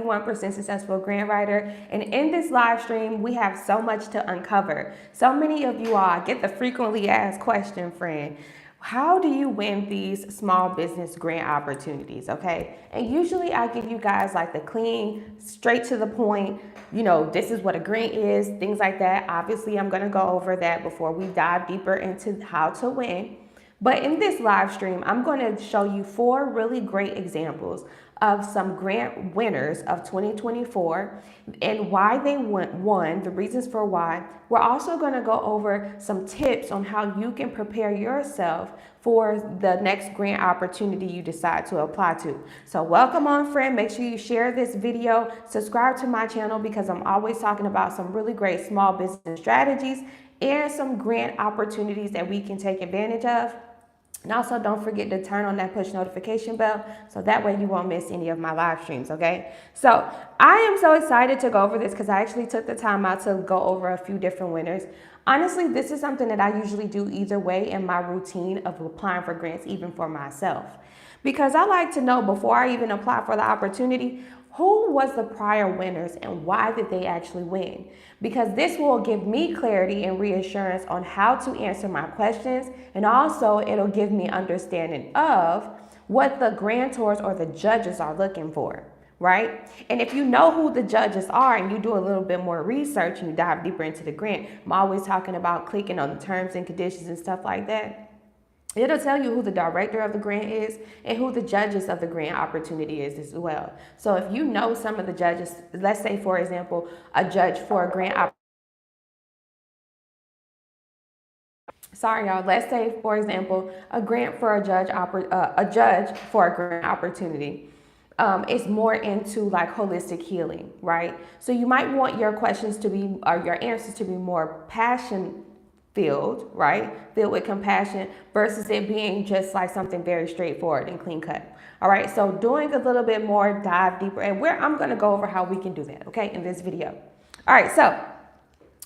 21% successful grant writer. And in this live stream, we have so much to uncover. So many of you all get the frequently asked question, friend. How do you win these small business grant opportunities, okay? And usually I give you guys like the clean, straight to the point, this is what a grant is, things like that. Obviously, I'm gonna go over that before we dive deeper into how to win. But in this live stream, I'm going to show you 4 really great examples of some grant winners of 2024 and why they won, the reasons for why. We're also going to go over some tips on how you can prepare yourself for the next grant opportunity you decide to apply to. So welcome on, friend. Make sure you share this video, subscribe to my channel, because I'm always talking about some really great small business strategies and some grant opportunities that we can take advantage of. And also don't forget to turn on that push notification bell so that way you won't miss any of my live streams, okay? So I am so excited to go over this because I actually took the time out to go over a few different winners. Honestly, this is something that I usually do either way in my routine of applying for grants, even for myself. Because I like to know before I even apply for the opportunity, who was the prior winners and why did they actually win? Because this will give me clarity and reassurance on how to answer my questions, and also it'll give me understanding of what the grantors or the judges are looking for, right? And if you know who the judges are and you do a little bit more research and you dive deeper into the grant, I'm always talking about clicking on the terms and conditions and stuff like that. It'll tell you who the director of the grant is and who the judges of the grant opportunity is as well. So if you know some of the judges, let's say, for example, a judge for a grant opportunity. Let's say, for example, a grant for a judge for a grant opportunity is more into like holistic healing, right? So you might want your questions to be, or your answers to be more passion filled, right? Filled with compassion versus it being just like something very straightforward and clean cut. All right, so doing a little bit more dive deeper, and I'm gonna go over how we can do that, okay, in this video. All right, so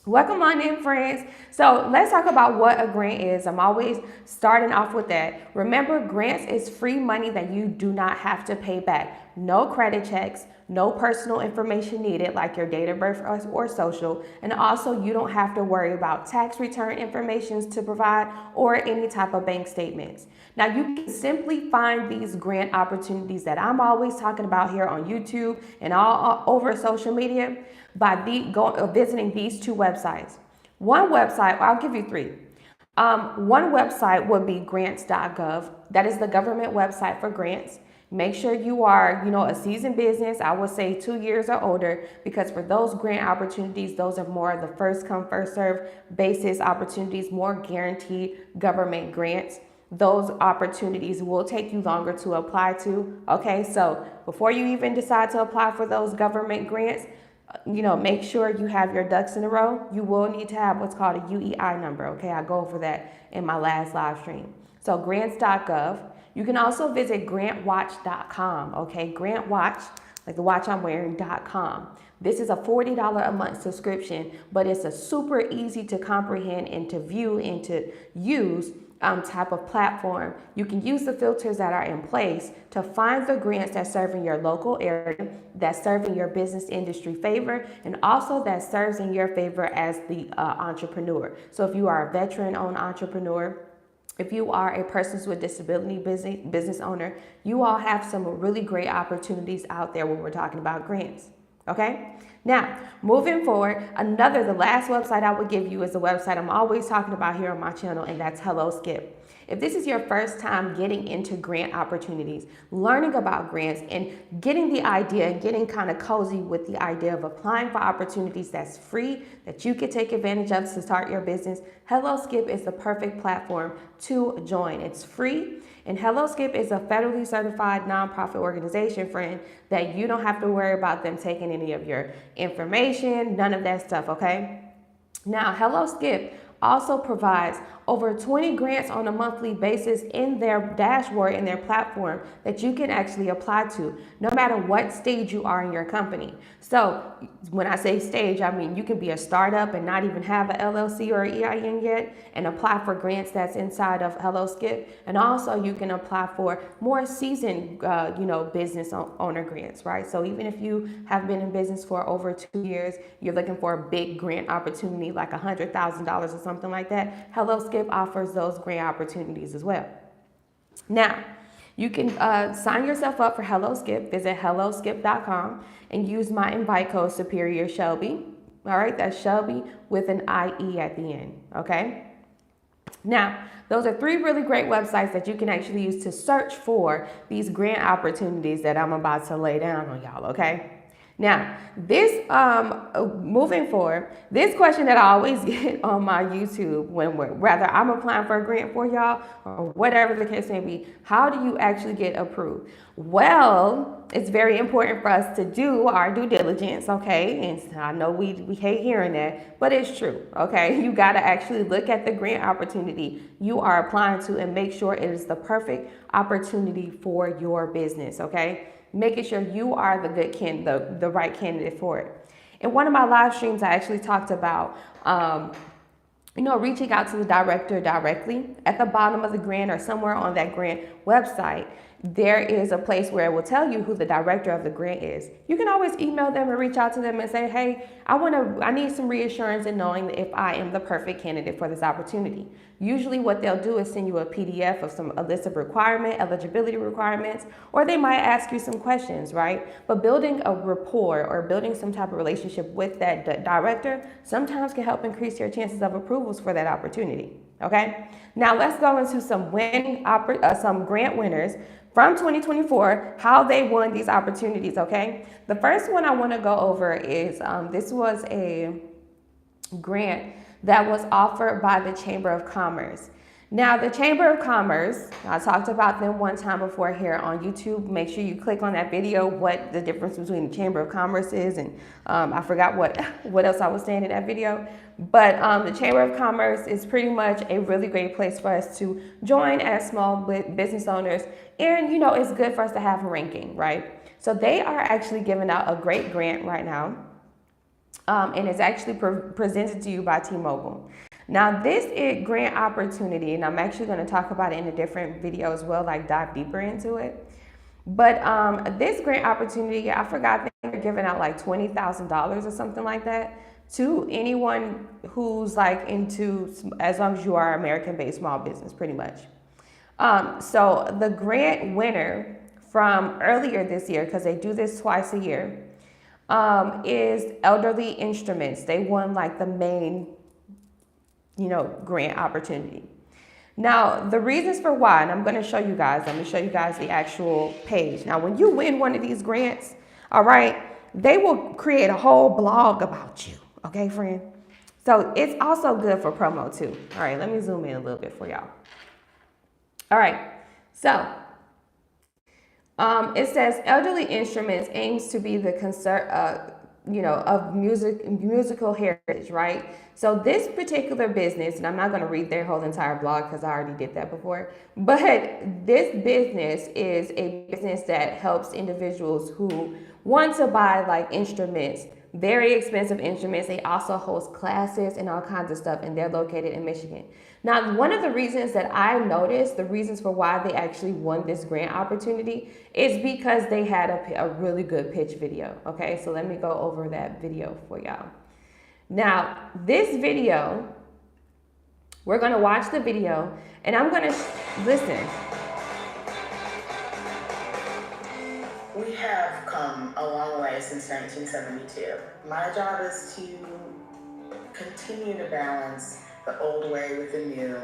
welcome on in, friends. So let's talk about what a grant is. I'm always starting off with that. Remember, grants is free money that you do not have to pay back. No credit checks, no personal information needed like your date of birth or social, and also you don't have to worry about tax return information to provide or any type of bank statements. Now you can simply find these grant opportunities that I'm always talking about here on YouTube and all over social media by visiting these 2 websites. One website, I'll give you 3. One website would be grants.gov. That is the government website for grants. Make sure you are, a seasoned business. I would say 2 years or older, because for those grant opportunities, those are more the first come, first serve basis opportunities, more guaranteed government grants. Those opportunities will take you longer to apply to. Okay, so before you even decide to apply for those government grants, make sure you have your ducks in a row. You will need to have what's called a UEI number. Okay, I go over that in my last live stream. So grants.gov. You can also visit grantwatch.com, okay? Grantwatch, like the watch I'm wearing.com. This is a $40 a month subscription, but it's a super easy to comprehend and to view and to use type of platform. You can use the filters that are in place to find the grants that serve in your local area, that serve in your business industry favor, and also that serves in your favor as the entrepreneur. So if you are a veteran-owned entrepreneur, if you are a persons with disability business owner, you all have some really great opportunities out there when we're talking about grants. Okay, now moving forward, the last website I would give you is a website I'm always talking about here on my channel, and that's HelloSkip. If this is your first time getting into grant opportunities, learning about grants and getting the idea and getting kind of cozy with the idea of applying for opportunities that's free, that you can take advantage of to start your business, HelloSkip is the perfect platform to join. It's free. And HelloSkip is a federally certified nonprofit organization, friend, that you don't have to worry about them taking any of your information, none of that stuff, okay? Now, HelloSkip also provides over 20 grants on a monthly basis in their dashboard, in their platform, that you can actually apply to no matter what stage you are in your company. So when I say stage, I mean you can be a startup and not even have an LLC or EIN yet and apply for grants that's inside of HelloSkip. And also you can apply for more seasoned, business owner grants, right? So even if you have been in business for over 2 years, you're looking for a big grant opportunity like $100,000 or something like that, HelloSkip offers those grant opportunities as well. Now, you can sign yourself up for HelloSkip. Visit helloskip.com and use my invite code Superior Shelby. All right, that's Shelby with an IE at the end. Okay. Now, those are 3 really great websites that you can actually use to search for these grant opportunities that I'm about to lay down on y'all. Okay. Now, this moving forward, this question that I always get on my YouTube whether I'm applying for a grant for y'all or whatever the case may be, how do you actually get approved? Well, it's very important for us to do our due diligence, okay? And I know we hate hearing that, but it's true, okay? You got to actually look at the grant opportunity you are applying to and make sure it is the perfect opportunity for your business, okay? Making sure you are the right candidate for it. In one of my live streams, I actually talked about, reaching out to the director directly. At the bottom of the grant or somewhere on that grant website, there is a place where it will tell you who the director of the grant is. You can always email them and reach out to them and say, hey, I need some reassurance in knowing if I am the perfect candidate for this opportunity. Usually what they'll do is send you a PDF of a list of eligibility requirements, or they might ask you some questions, right? But building a rapport or building some type of relationship with that director sometimes can help increase your chances of approvals for that opportunity, okay? Now let's go into some grant winners from 2024, how they won these opportunities, okay? The first one I want to go over is this was a grant that was offered by the Chamber of Commerce. Now, the Chamber of Commerce, I talked about them one time before here on YouTube. Make sure you click on that video, what the difference between the Chamber of Commerce is, and I forgot what else I was saying in that video. But the Chamber of Commerce is pretty much a really great place for us to join as small business owners, and it's good for us to have a ranking, right? So they are actually giving out a great grant right now, and it's actually presented to you by T-Mobile. Now, this is grant opportunity, and I'm actually going to talk about it in a different video as well, like dive deeper into it. But this grant opportunity, I forgot they're giving out like $20,000 or something like that to anyone who's like into, as long as you are American-based small business, pretty much. So the grant winner from earlier this year, because they do this twice a year, is Elderly Instruments. They won like the main grant opportunity. Now, the reasons for why, and I'm going to show you guys the actual page. Now, when you win one of these grants, all right, they will create a whole blog about you. Okay, friend? So it's also good for promo too. All right, let me zoom in a little bit for y'all. All right, so it says Elderly Instruments aims to be the concert, of musical heritage, right? So this particular business, and I'm not going to read their whole entire blog because I already did that before, but this business is a business that helps individuals who want to buy like instruments, very expensive instruments. They also host classes and all kinds of stuff, and they're located in Michigan. Now, one of the reasons that I noticed, the reasons for why they actually won this grant opportunity is because they had a really good pitch video. Okay, so let me go over that video for y'all. Now, this video, we're going to watch the video, and I'm going to listen. We have come a long way since 1972. My job is to continue to balance the old way with the new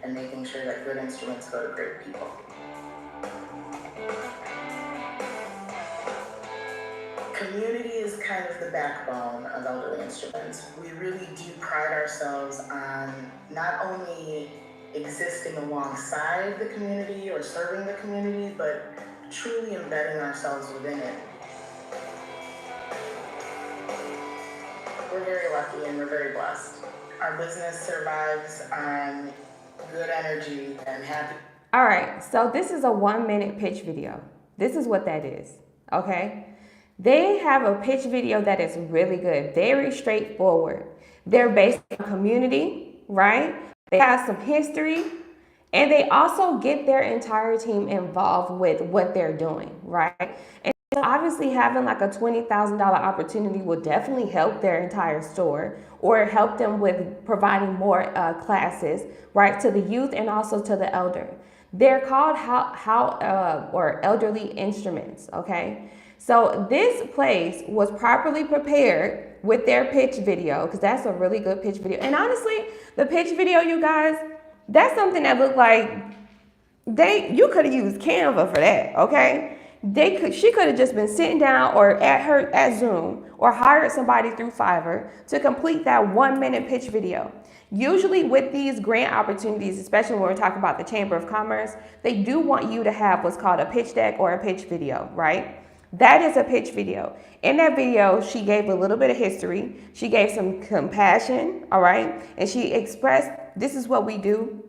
and making sure that good instruments go to great people. Community is kind of the backbone of Elderly Instruments. We really do pride ourselves on not only existing alongside the community or serving the community, but truly embedding ourselves within it. We're very lucky and we're very blessed. Our business survives on good energy and happy. All right, so this is a 1 minute pitch video. This is what that is, okay? They have a pitch video that is really good, very straightforward. They're based on community, right? They have some history, and they also get their entire team involved with what they're doing, right? And obviously having like a $20,000 opportunity will definitely help their entire store or help them with providing more classes, right, to the youth and also to the elder. They're called or elderly instruments, okay? So this place was properly prepared with their pitch video, because that's a really good pitch video. And honestly, the pitch video, you guys, that's something that looked like you could have used Canva for that, okay? She could have just been sitting down or at Zoom or hired somebody through Fiverr to complete that 1 minute pitch video. Usually with these grant opportunities, especially when we're talking about the Chamber of Commerce, they do want you to have what's called a pitch deck or a pitch video, right? That is a pitch video. In that video, she gave a little bit of history. She gave some compassion, all right? And she expressed, this is what we do,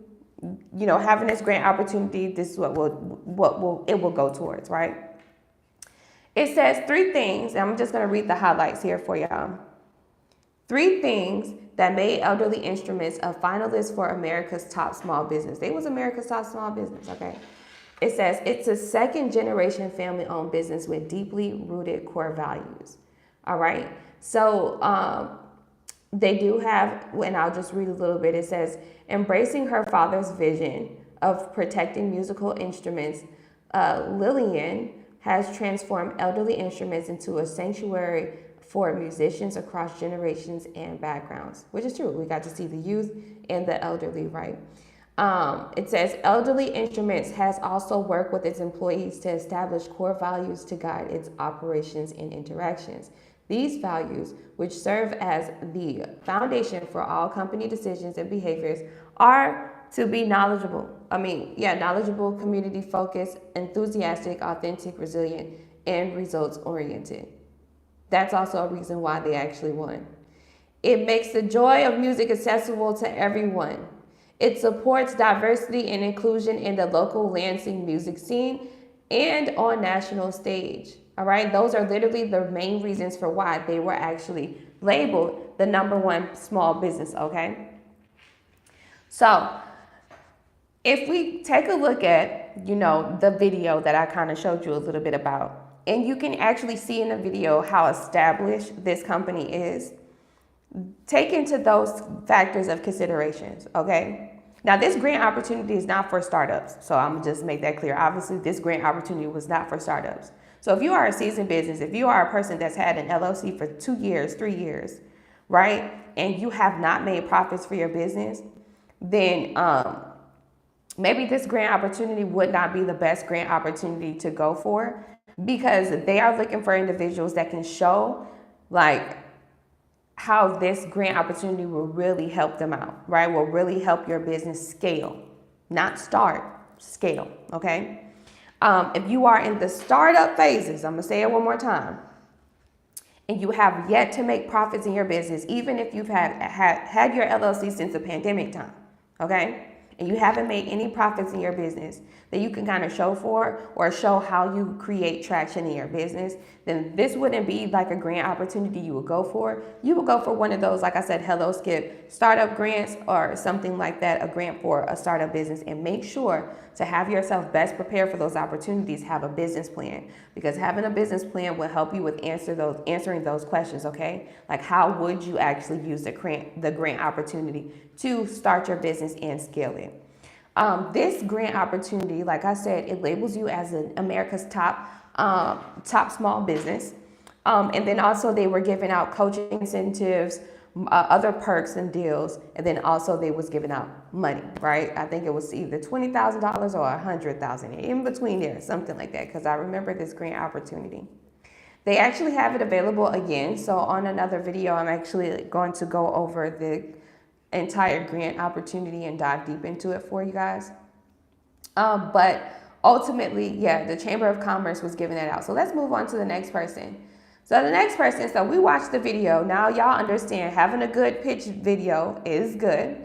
you know, having this grant opportunity, this is what it will go towards, right? It says 3 things, and I'm just gonna read the highlights here for y'all. 3 things that made Elderly Instruments a finalist for America's Top Small Business. They was America's Top Small Business, okay? It says it's a second-generation family-owned business with deeply rooted core values, all right? So they do have, and I'll just read a little bit. It says, embracing her father's vision of protecting musical instruments, Lillian has transformed Elderly Instruments into a sanctuary for musicians across generations and backgrounds, which is true. We got to see the youth and the elderly, right? It says Elderly Instruments has also worked with its employees to establish core values to guide its operations and interactions. These values, which serve as the foundation for all company decisions and behaviors, are to be knowledgeable, community focused, enthusiastic, authentic, resilient, and results oriented. That's also a reason why they actually won. It makes the joy of music accessible to everyone. It supports diversity and inclusion in the local Lansing music scene and on national stage. All right, those are literally the main reasons for why they were actually labeled the #1 small business, okay? So if we take a look at, you know, the video that I kind of showed you a little bit about, and you can actually see in the video how established this company is, take into those factors of considerations, okay? Now, this grant opportunity is not for startups, so I'm gonna just make that clear. Obviously, this grant opportunity was not for startups. So if you are a seasoned business, if you are a person that's had an LLC for 2 years, 3 years, right, and you have not made profits for your business, then maybe this grant opportunity would not be the best grant opportunity to go for, because they are looking for individuals that can show like how this grant opportunity will really help them out, right? Will really help your business scale, not start, scale, okay? If you are in the startup phases, I'm gonna say it one more time, and you have yet to make profits in your business, even if you've had your LLC since the pandemic time, okay? And you haven't made any profits in your business that you can kind of show for or show how you create traction in your business, then this wouldn't be like a grant opportunity you would go for. You would go for one of those, like I said, Hello Skip startup grants or something like that, a grant for a startup business, and make sure to have yourself best prepared for those opportunities. Have a business plan, because having a business plan will help you with answering those questions, okay? Like, how would you actually use the grant opportunity to start your business and scale it? This grant opportunity, like I said, it labels you as America's top small business. And then also they were giving out coaching incentives, other perks and deals. And then also they was giving out money, right? I think it was either $20,000 or $100,000, in between there, something like that. Because I remember this grant opportunity. They actually have it available again. So on another video, I'm actually going to go over the entire grant opportunity and dive deep into it for you guys. But ultimately, yeah, the Chamber of Commerce was giving that out. So let's move on to the next person. So the next person, so we watched the video. Now y'all understand having a good pitch video is good.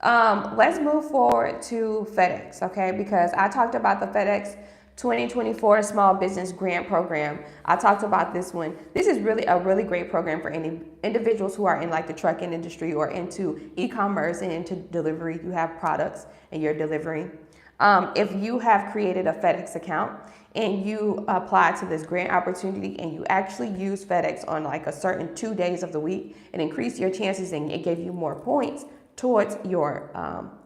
Let's move forward to Fedex, okay? Because I talked about the Fedex 2024 Small Business Grant Program. I talked about this one. This is really a really great program for any individuals who are in like the trucking industry or into e-commerce and into delivery. You have products and you're delivering. If you have created a Fedex account and you apply to this grant opportunity and you actually use Fedex on like a certain 2 days of the week, and increase your chances and it gave you more points towards your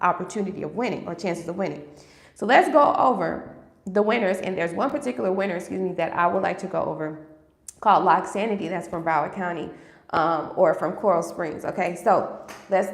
opportunity of winning or chances of winning. So let's go over the winners, and there's one particular winner, excuse me, that I would like to go over called Lock Sanity. That's from Broward County or from Coral Springs. Okay, so let's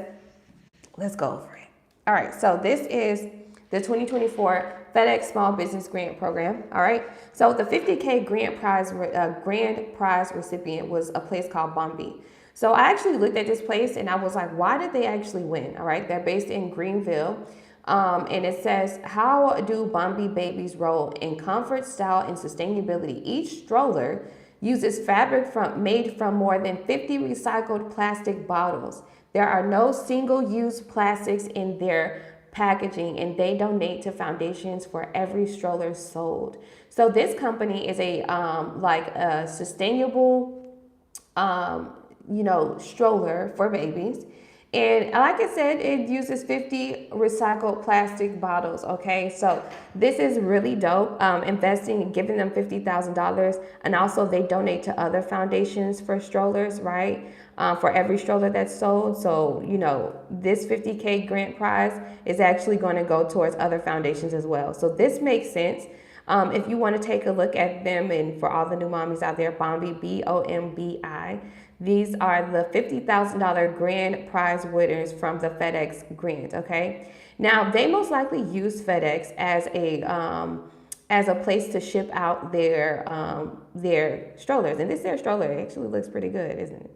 go over it. All right, so this is the 2024 FedEx Small Business Grant Program. All right, so the 50K grand prize recipient was a place called Bombay. So I actually looked at this place and I was like, why did they actually win? All right, they're based in Greenville. And it says, how do Bombay babies roll in comfort, style, and sustainability? Each stroller uses fabric made from more than 50 recycled plastic bottles. There are no single-use plastics in their packaging, and they donate to foundations for every stroller sold. So this company is a like a sustainable stroller for babies. And like I said, it uses 50 recycled plastic bottles, okay? So this is really dope, investing, giving them $50,000. And also they donate to other foundations for strollers, right? For every stroller that's sold. So, this 50K grant prize is actually going to go towards other foundations as well. So this makes sense. If you want to take a look at them, and for all the new mommies out there, Bombi, BOMBI, these are the $50,000 grand prize winners from the FedEx grant, okay? Now, they most likely use FedEx as a place to ship out their strollers. And their stroller actually looks pretty good, isn't it?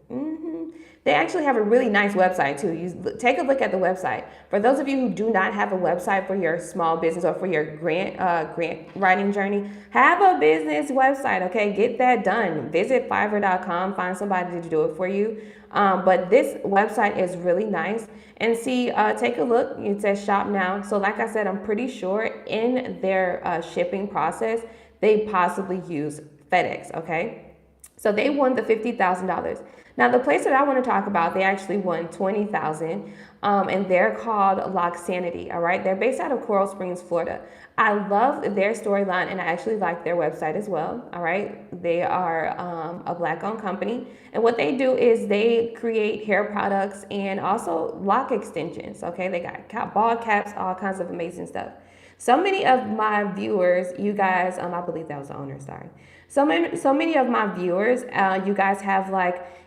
They actually have a really nice website too. You take a look at the website. For those of you who do not have a website for your small business or for your grant writing journey, have a business website, okay? Get that done. Visit Fiverr.com, find somebody to do it for you. But this website is really nice. And see, take a look. It says shop now. So like I said, I'm pretty sure in their shipping process, they possibly use FedEx, okay? So they won the $50,000. Now, the place that I want to talk about, they actually won $20,000, and they're called Lock Sanity, all right? They're based out of Coral Springs, Florida. I love their storyline, and I actually like their website as well, all right? They are a Black-owned company, and what they do is they create hair products and also lock extensions, okay? They got ball caps, all kinds of amazing stuff. So many of my viewers, you guys, I believe that was the owner, sorry. So many of my viewers, you guys have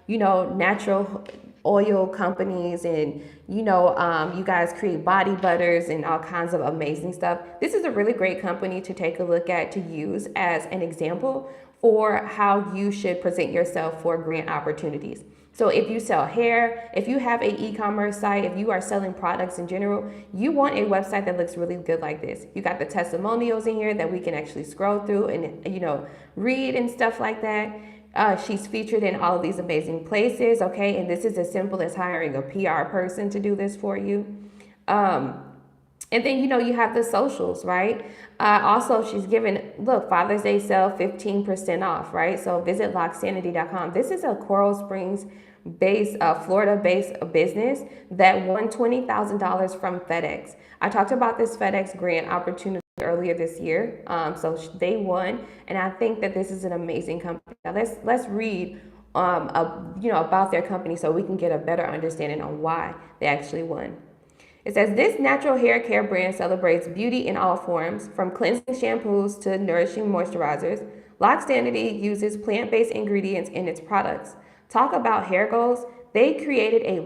natural oil companies, and you guys create body butters and all kinds of amazing stuff. This is a really great company to take a look at, to use as an example for how you should present yourself for grant opportunities. So if you sell hair, if you have an e-commerce site, if you are selling products in general, you want a website that looks really good like this. You got the testimonials in here that we can actually scroll through and, read and stuff like that. She's featured in all of these amazing places, okay? And this is as simple as hiring a PR person to do this for you. And then, you have the socials, right? Also, she's given, look, Father's Day sale, 15% off, right? So visit locksanity.com. This is a Coral Springs based, Florida-based business that won $20,000 from FedEx. I talked about this FedEx grant opportunity earlier this year. So they won, and I think that this is an amazing company. Now let's read about their company so we can get a better understanding on why they actually won. It says, this natural hair care brand celebrates beauty in all forms, from cleansing shampoos to nourishing moisturizers. Lock Sanity uses plant-based ingredients in its products. Talk about hair goals. They created a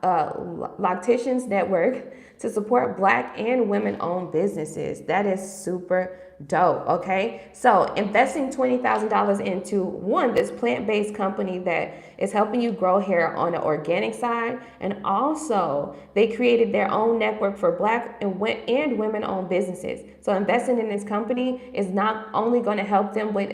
locticians network to support Black and women-owned businesses. That is super dope, okay? So investing $20,000 into this plant-based company that is helping you grow hair on the organic side, and also they created their own network for Black and women-owned businesses. So investing in this company is not only going to help them with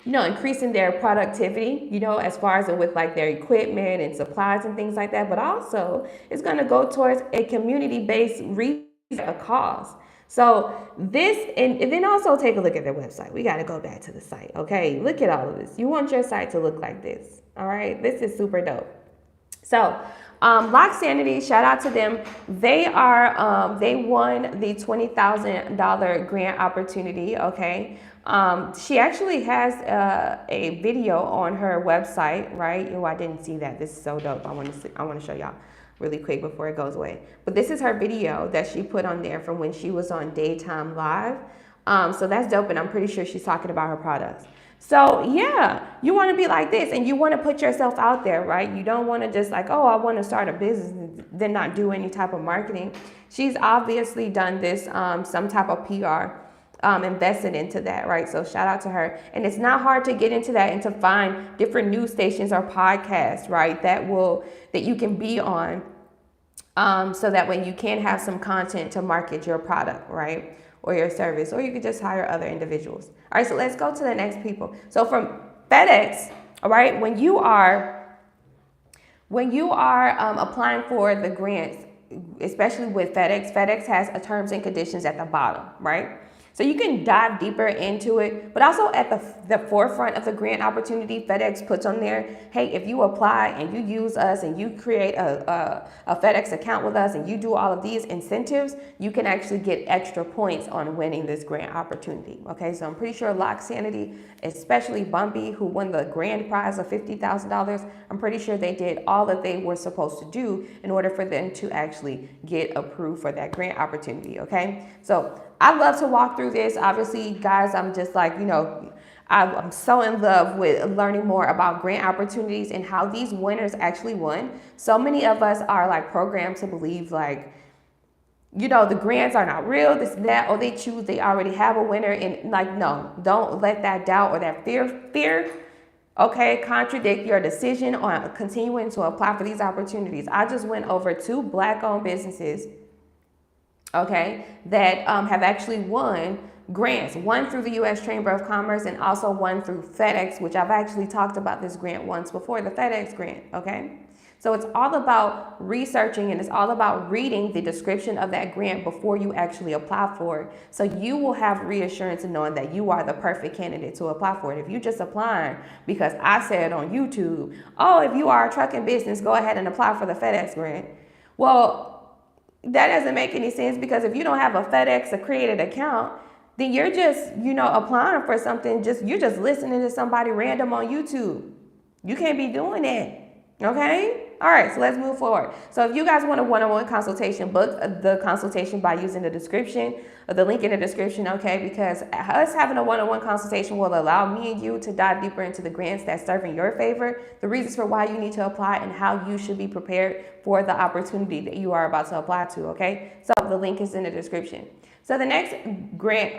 increasing their productivity, as far as with like their equipment and supplies and things like that. But also, it's going to go towards a community-based research, a cause. So this, and then also take a look at their website. We got to go back to the site. Okay, look at all of this. You want your site to look like this. All right, this is super dope. So, Lock Sanity, shout out to them. They won the $20,000 grant opportunity. Okay. She actually has a video on her website, right? Oh, I didn't see that. This is so dope. I want to show y'all really quick before it goes away. But this is her video that she put on there from when she was on Daytime Live. So that's dope, and I'm pretty sure she's talking about her products. So yeah, you want to be like this, and you want to put yourself out there, right? You don't want to just like, oh, I want to start a business and then not do any type of marketing. She's obviously done this, some type of PR, invested into that, right? So shout out to her. And it's not hard to get into that and to find different news stations or podcasts, right? That you can be on, so that way you can have some content to market your product, right? Or your service, or you could just hire other individuals. All right, so let's go to the next people. So from FedEx, all right, when you are applying for the grants, especially with FedEx has a terms and conditions at the bottom, right? So you can dive deeper into it, but also at the forefront of the grant opportunity, FedEx puts on there, hey, if you apply and you use us and you create a FedEx account with us and you do all of these incentives, you can actually get extra points on winning this grant opportunity. Okay, so I'm pretty sure Lock Sanity, especially Bumpy, who won the grand prize of $50,000, I'm pretty sure they did all that they were supposed to do in order for them to actually get approved for that grant opportunity. Okay, so I love to walk through this. Obviously, guys, I'm just like, I'm so in love with learning more about grant opportunities and how these winners actually won. So many of us are like programmed to believe like, the grants are not real, this and that, or they already have a winner. And like, no, don't let that doubt or that fear, okay, contradict your decision on continuing to apply for these opportunities. I just went over 2 Black-owned businesses, okay, that have actually won grants, one through the U.S. Chamber of Commerce and also one through FedEx, which I've actually talked about this grant once before, the FedEx grant, okay? So it's all about researching and it's all about reading the description of that grant before you actually apply for it. So you will have reassurance in knowing that you are the perfect candidate to apply for it. If you just applying because I said on YouTube, oh, if you are a trucking business, go ahead and apply for the FedEx grant. Well, that doesn't make any sense, because if you don't have a FedEx accredited account, then you're just, applying for something, you're just listening to somebody random on YouTube. You can't be doing that, okay? All right, so let's move forward. So if you guys want a one-on-one consultation, book the consultation by using the link in the description, okay? Because us having a one-on-one consultation will allow me and you to dive deeper into the grants that's serving your favor, the reasons for why you need to apply, and how you should be prepared for the opportunity that you are about to apply to, okay? So the link is in the description. So the next grant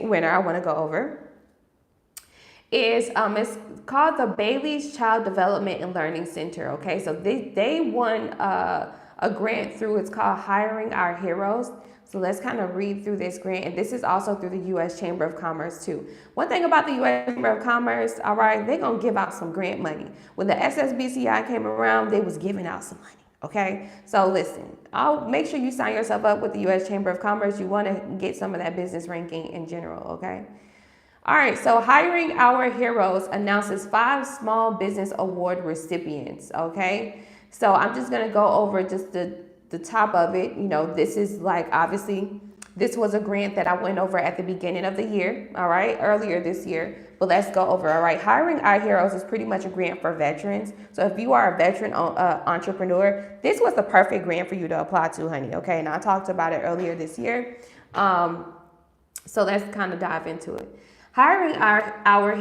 winner I want to go over is it's called the Bailey's Child Development and Learning Center. Okay, so they won a grant through, it's called Hiring Our Heroes. So let's kind of read through this grant, and this is also through the U.S. Chamber of Commerce too. One thing about the U.S. Chamber of Commerce, all right, they're gonna give out some grant money. When the SSBCI came around, they was giving out some money. Okay, so listen, I'll make sure you sign yourself up with the U.S. Chamber of Commerce. You want to get some of that business ranking in general. Okay. All right, so Hiring Our Heroes announces 5 small business award recipients, okay? So I'm just gonna go over just the top of it. This is like, obviously, this was a grant that I went over at the beginning of the year, all right, earlier this year. But let's go over, all right? Hiring Our Heroes is pretty much a grant for veterans. So if you are a veteran entrepreneur, this was the perfect grant for you to apply to, honey, okay? And I talked about it earlier this year. So let's kind of dive into it. Hiring Our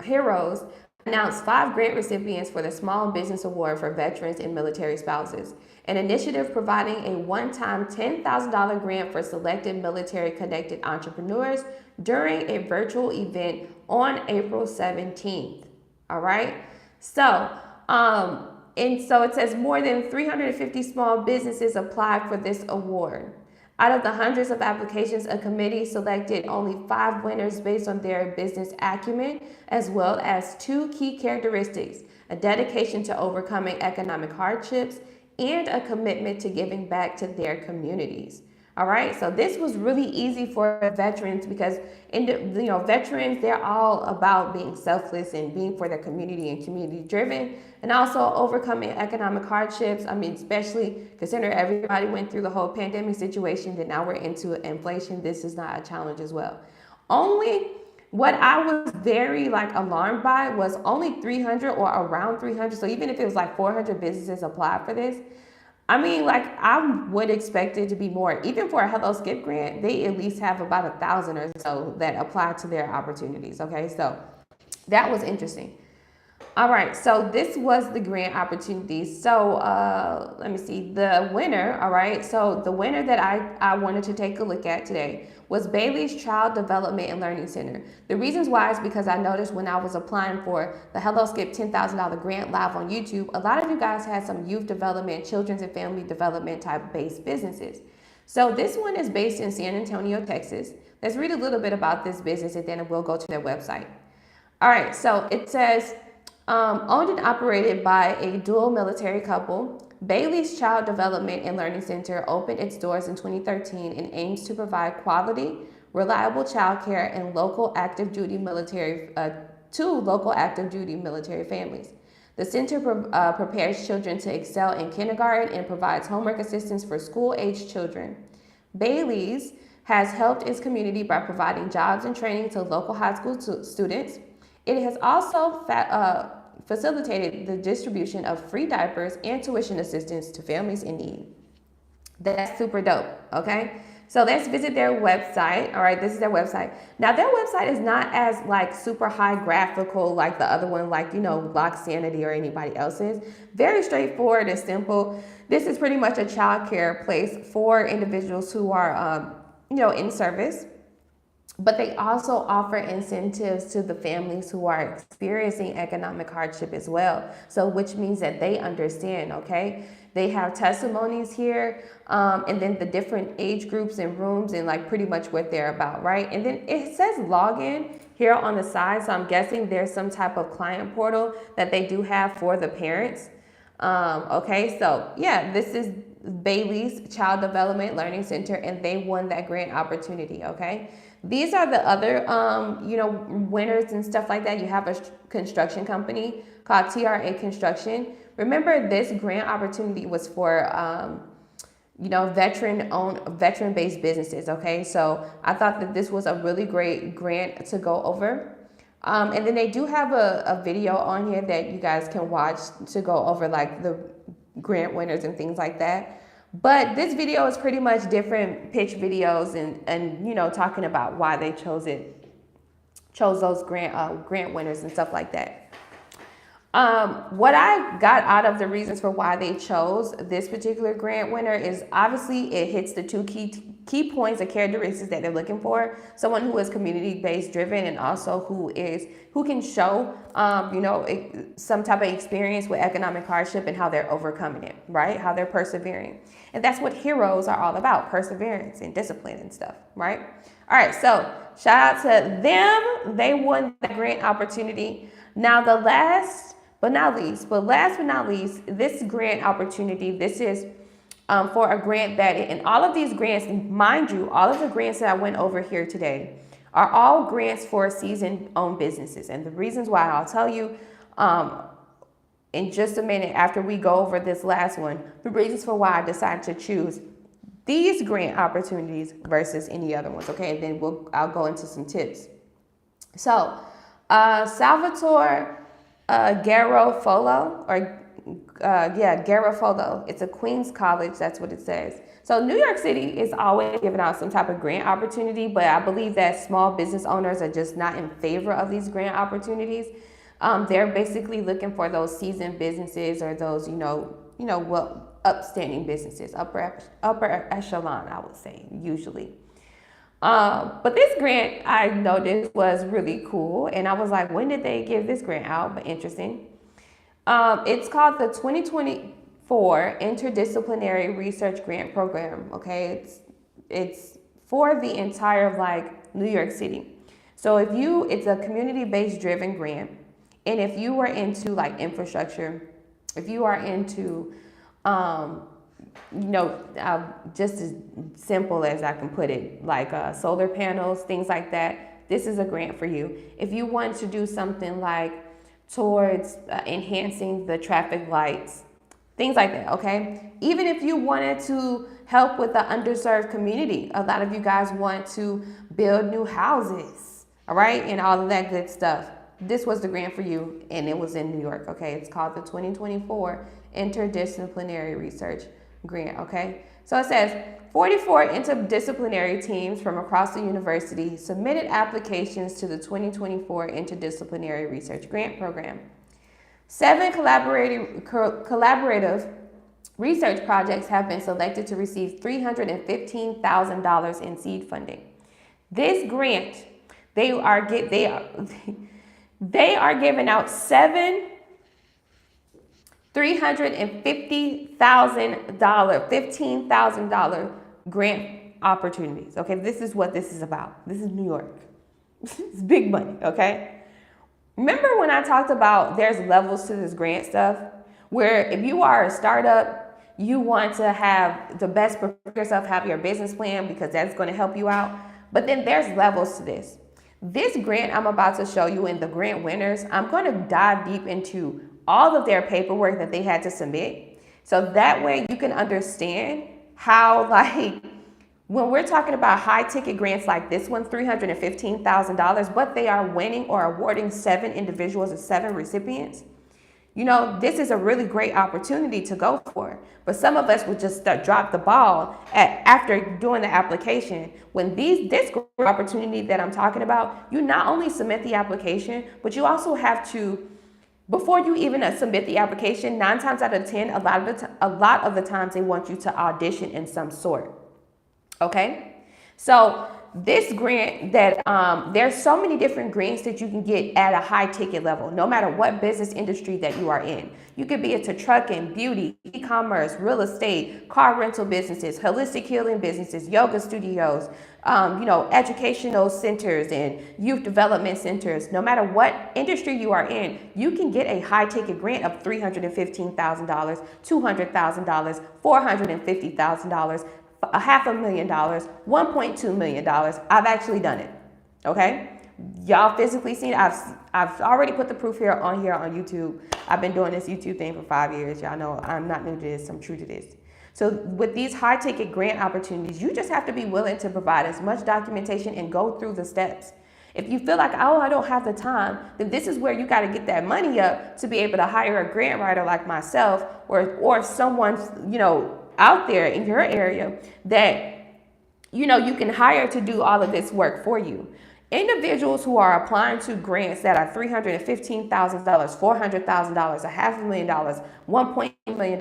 Heroes announced 5 grant recipients for the Small Business Award for Veterans and Military Spouses, an initiative providing a one-time $10,000 grant for selected military-connected entrepreneurs during a virtual event on April 17th. All right. So, and so it says more than 350 small businesses applied for this award. Out of the hundreds of applications, a committee selected only 5 winners based on their business acumen, as well as 2 key characteristics: a dedication to overcoming economic hardships and a commitment to giving back to their communities. All right, so this was really easy for veterans because, veterans, they're all about being selfless and being for their community and community driven, and also overcoming economic hardships. I mean, especially considering everybody went through the whole pandemic situation, then now we're into inflation. This is not a challenge as well. Only what I was very alarmed by was only 300 or around 300. So even if it was like 400 businesses applied for this, I mean, I would expect it to be more. Even for a Hello Skip grant, they at least have about 1,000 or so that apply to their opportunities. Okay, so that was interesting. All right, so this was the grant opportunities. So let me see the winner. All right, so the winner that I wanted to take a look at today was Bailey's Child Development and Learning Center. The reasons why is because I noticed when I was applying for the Hello Skip $10,000 grant live on YouTube, a lot of you guys had some youth development, children's and family development type based businesses. So this one is based in San Antonio, Texas. Let's read a little bit about this business and then we'll go to their website. All right, so it says, owned and operated by a dual military couple, Bailey's Child Development and Learning Center opened its doors in 2013 and aims to provide quality, reliable childcare and local active duty military to local active duty military families. The center prepares children to excel in kindergarten and provides homework assistance for school-aged children. Bailey's has helped its community by providing jobs and training to local high school students. It has also facilitated the distribution of free diapers and tuition assistance to families in need. That's super dope, okay? So let's visit their website. All right, this is their website. Now their website is not as super high graphical like the other one, Block Sanity or anybody else's. Very straightforward and simple. This is pretty much a child care place for individuals who are, in service. But they also offer incentives to the families who are experiencing economic hardship as well. So which means that they understand, okay? They have testimonies here, and then the different age groups and rooms and pretty much what they're about, right? And then it says login here on the side. So I'm guessing there's some type of client portal that they do have for the parents. Okay, so yeah, this is Bailey's Child Development Learning Center, and they won that grant opportunity, okay? These are the other, winners and stuff like that. You have a construction company called TRA Construction. Remember, this grant opportunity was for, veteran-based businesses, okay? So I thought that this was a really great grant to go over. And then they do have a video on here that you guys can watch to go over the grant winners and things like that. But this video is pretty much different pitch videos and talking about why they chose those grant winners and stuff like that. What I got out of the reasons for why they chose this particular grant winner is obviously it hits the 2 key points or characteristics that they're looking for. Someone who is community-based driven and also who can show some type of experience with economic hardship and how they're overcoming it, right? How they're persevering. And that's what heroes are all about, perseverance and discipline and stuff, right? All right, so shout out to them. They won the grant opportunity. Now last but not least, this grant opportunity, this is for a grant and all of these grants, mind you, all of the grants that I went over here today are all grants for seasoned-owned businesses. And the reasons why I'll tell you in just a minute after we go over this last one, the reasons for why I decided to choose these grant opportunities versus any other ones, okay? And then I'll go into some tips. So Salvatore Garofalo, Garofalo. It's a Queens College, that's what it says. So New York City is always giving out some type of grant opportunity, but I believe that small business owners are just not in favor of these grant opportunities. They're basically looking for those seasoned businesses or those, upstanding businesses, upper echelon, I would say, usually. But this grant I noticed was really cool, and I was like, when did they give this grant out? But interesting. It's called the 2024 Interdisciplinary Research Grant Program. Okay, it's it's for the entire like New York City. So it's a community-based driven grant. And if you are into like infrastructure, if you are into, just as simple as I can put it, like solar panels, things like that, this is a grant for you. If you want to do something like towards enhancing the traffic lights, things like that, okay? Even if you wanted to help with the underserved community, a lot of you guys want to build new houses, all right? And all of that good stuff. This was the grant for you, and it was in New York, okay? It's called the 2024 Interdisciplinary Research Grant, okay? So it says 44 interdisciplinary teams from across the university submitted applications to the 2024 Interdisciplinary Research Grant Program. 7 collaborative research projects have been selected to receive $315,000 in seed funding. This grant, they are giving out 7 $350,000, $15,000 grant opportunities. Okay, this is what this is about. This is New York. It's big money, okay? Remember when I talked about there's levels to this grant stuff, where if you are a startup, you want to have the best prepare yourself, have your business plan because that's going to help you out. But then there's levels to this. This grant I'm about to show you and the grant winners, I'm going to dive deep into all of their paperwork that they had to submit. So that way you can understand how, like, when we're talking about high ticket grants like this one, $315,000, but they are winning or awarding 7 individuals or 7 recipients. You know, this is a really great opportunity to go for. But some of us would just drop the ball after doing the application. When this opportunity that I'm talking about, you not only submit the application, but you also have to, before you even submit the application, 9 times out of 10, a lot of the times they want you to audition in some sort. Okay? So this grant that there's so many different grants that you can get at a high ticket level, no matter what business industry that you are in. You could be into trucking, beauty, e-commerce, real estate, car rental businesses, holistic healing businesses, yoga studios, educational centers and youth development centers. No matter what industry you are in, you can get a high ticket grant of $315,000, $200,000, $450,000, $500,000, $1.2 million. I've actually done it. Okay, y'all physically seen it. I've already put the proof here on YouTube. I've been doing this YouTube thing for 5 years. Y'all know I'm not new to this. I'm true to this. So with these high ticket grant opportunities, you just have to be willing to provide as much documentation and go through the steps. If you feel like, oh, I don't have the time, then this is where you got to get that money up to be able to hire a grant writer like myself or someone, out there in your area that, you can hire to do all of this work for you. Individuals who are applying to grants that are $315,000, $400,000, $500,000, $1.8 million,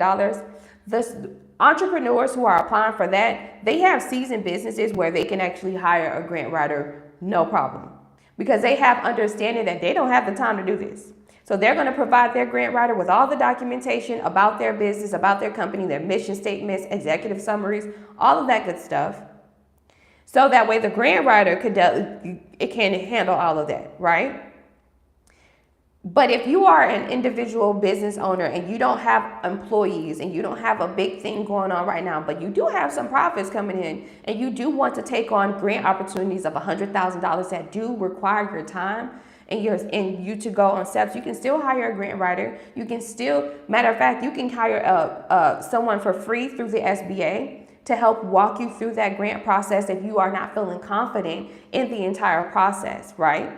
the entrepreneurs who are applying for that, they have seasoned businesses where they can actually hire a grant writer, no problem, because they have understanding that they don't have the time to do this. So they're going to provide their grant writer with all the documentation about their business, about their company, their mission statements, executive summaries, all of that good stuff. So that way the grant writer can handle all of that, right? But if you are an individual business owner and you don't have employees and you don't have a big thing going on right now, but you do have some profits coming in and you do want to take on grant opportunities of $100,000 that do require your time and you to go on steps, you can still hire a grant writer. You can still, matter of fact, you can hire someone for free through the SBA to help walk you through that grant process if you are not feeling confident in the entire process, right?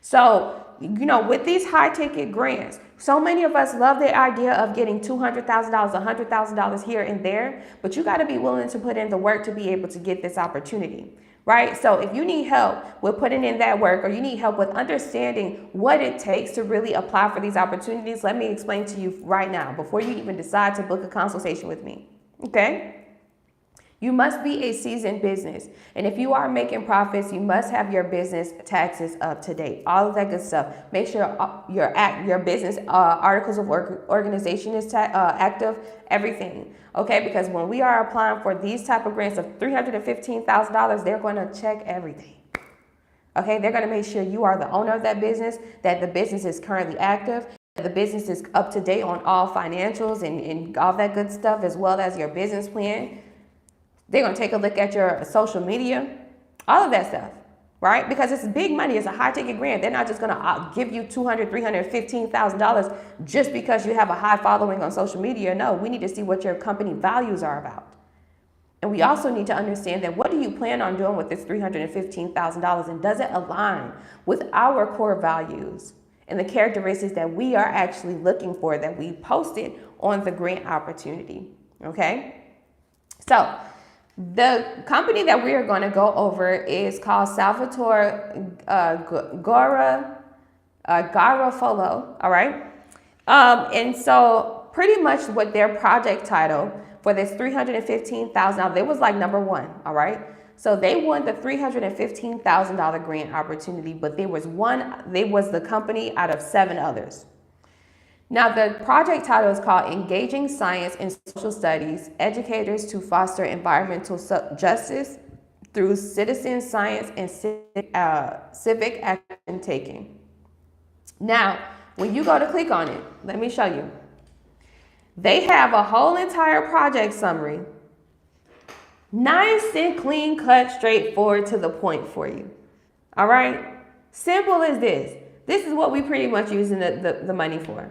So, with these high ticket grants, so many of us love the idea of getting $200,000, $100,000 here and there, but you got to be willing to put in the work to be able to get this opportunity, right? So if you need help with putting in that work, or you need help with understanding what it takes to really apply for these opportunities, let me explain to you right now before you even decide to book a consultation with me, okay? You must be a seasoned business. And if you are making profits, you must have your business taxes up to date. All of that good stuff. Make sure your business articles of organization is active, everything. Okay, because when we are applying for these type of grants of $315,000, they're going to check everything. Okay, they're going to make sure you are the owner of that business, that the business is currently active, that the business is up to date on all financials and all that good stuff, as well as your business plan. They're going to take a look at your social media, all of that stuff, right? Because it's big money. It's a high ticket grant. They're not just going to give you $200,000, $315,000 just because you have a high following on social media. No, we need to see what your company values are about. And we also need to understand that what do you plan on doing with this $315,000, and does it align with our core values and the characteristics that we are actually looking for that we posted on the grant opportunity, okay? So the company that we are going to go over is called Salvatore Garofalo, all right? And so pretty much what their project title for this $315,000, they was like number one, all right? So they won the $315,000 grant opportunity, but they was the company out of 7 others. Now, the project title is called Engaging Science and Social Studies, Educators to Foster Environmental Justice Through Citizen Science and Civic Action Taking. Now, when you go to click on it, let me show you. They have a whole entire project summary. Nice and clean cut, straightforward to the point for you. All right? Simple as this. This is what we pretty much using the money for.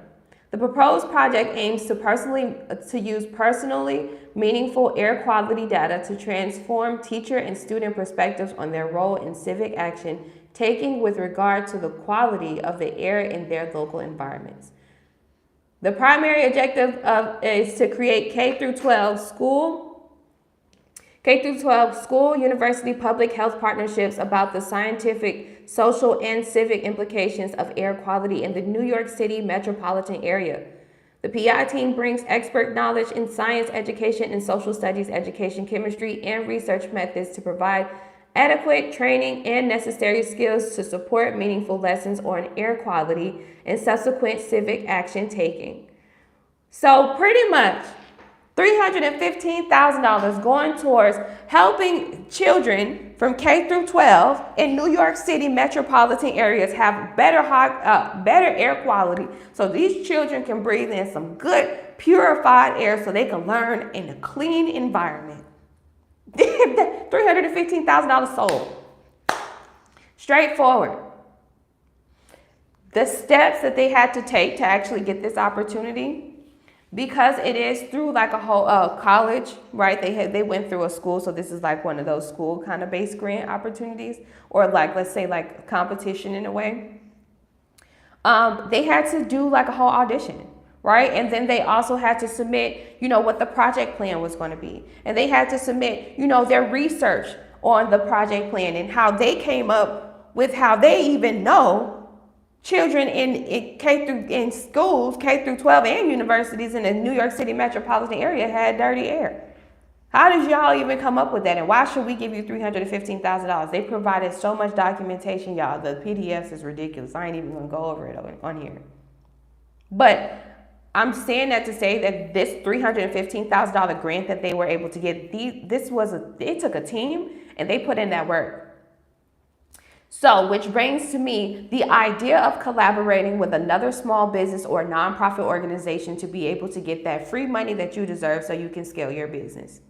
The proposed project aims to use personally meaningful air quality data to transform teacher and student perspectives on their role in civic action taking with regard to the quality of the air in their local environments. The primary objective is to create K through 12 school, university, public health partnerships about the scientific, social, and civic implications of air quality in the New York City metropolitan area. The PI team brings expert knowledge in science education and social studies education, chemistry, and research methods to provide adequate training and necessary skills to support meaningful lessons on air quality and subsequent civic action taking. So pretty much $315,000 going towards helping children from K through 12 in New York City metropolitan areas have better air quality, so these children can breathe in some good purified air so they can learn in a clean environment. $315,000 sold. Straightforward. The steps that they had to take to actually get this opportunity, because it is through like a whole college, right? They went through a school, so this is like one of those school kind of based grant opportunities, or like, let's say like competition in a way. They had to do like a whole audition, right? And then they also had to submit, what the project plan was going to be. And they had to submit, their research on the project plan and how they came up with how they even know children in schools, K through 12 and universities in the New York City metropolitan area had dirty air. How did y'all even come up with that? And why should we give you $315,000? They provided so much documentation, y'all. The PDFs is ridiculous. I ain't even gonna go over it on here. But I'm saying that to say that this $315,000 grant that they were able to get, it took a team and they put in that work. So, which brings to me the idea of collaborating with another small business or nonprofit organization to be able to get that free money that you deserve so you can scale your business.